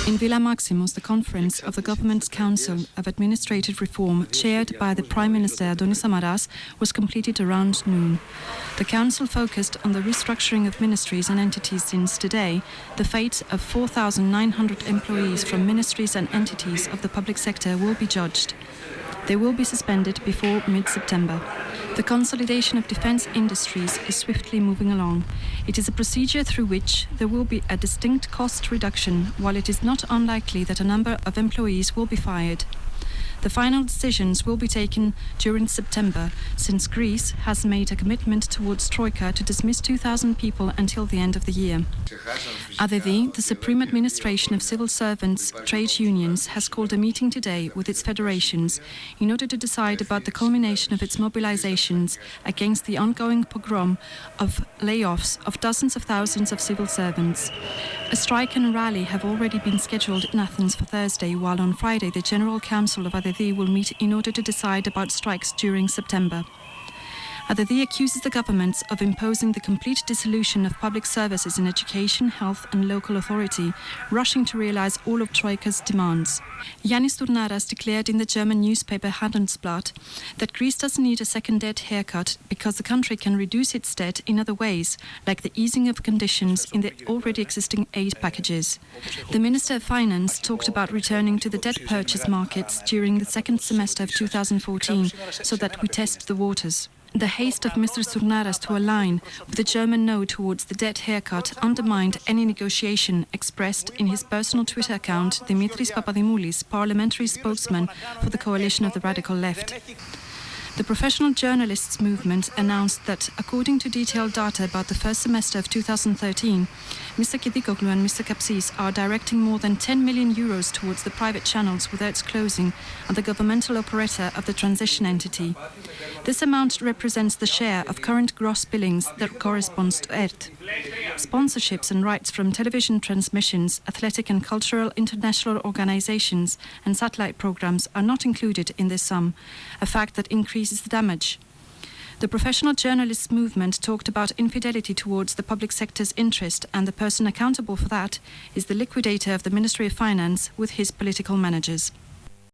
In Villa Maximus, the conference of the Government's Council of Administrative Reform, chaired by the Prime Minister Adonis Samaras, was completed around noon. The Council focused on the restructuring of ministries and entities since today, the fate of 4,900 employees from ministries and entities of the public sector will be judged. They will be suspended before mid-September. The consolidation of defence industries is swiftly moving along. It is a procedure through which there will be a distinct cost reduction, while it is not unlikely that a number of employees will be fired. The final decisions will be taken during September, since Greece has made a commitment towards Troika to dismiss 2,000 people until the end of the year. ADEDI, the Supreme Administration of Civil Servants Trade Unions, has called a meeting today with its federations in order to decide about the culmination of its mobilizations against the ongoing pogrom of layoffs of dozens of thousands of civil servants. A strike and a rally have already been scheduled in Athens for Thursday, while on Friday the General Council of ADEDI will meet in order to decide about strikes during September. ADEDI accuses the governments of imposing the complete dissolution of public services in education, health and local authority, rushing to realize all of Troika's demands. Yanis Tournaras declared in the German newspaper Handelsblatt that Greece doesn't need a second debt haircut because the country can reduce its debt in other ways, like the easing of conditions in the already existing aid packages. The Minister of Finance talked about returning to the debt purchase markets during the second semester of 2014 so that we test the waters. The haste of Mr. Tournaras to align with the German no towards the debt haircut undermined any negotiation expressed in his personal Twitter account, Dimitris Papadimoulis, parliamentary spokesman for the coalition of the radical left. The professional journalists movement announced that, according to detailed data about the first semester of 2013, Mr. Kidikoglu and Mr. Kapsis are directing more than 10 million euros towards the private channels without closing and the governmental operator of the transition entity. This amount represents the share of current gross billings that corresponds to ERT. Sponsorships and rights from television transmissions, athletic and cultural international organizations and satellite programs are not included in this sum, a fact that increases the damage. The professional journalists movement talked about infidelity towards the public sector's interest, and the person accountable for that is the liquidator of the Ministry of Finance with his political managers.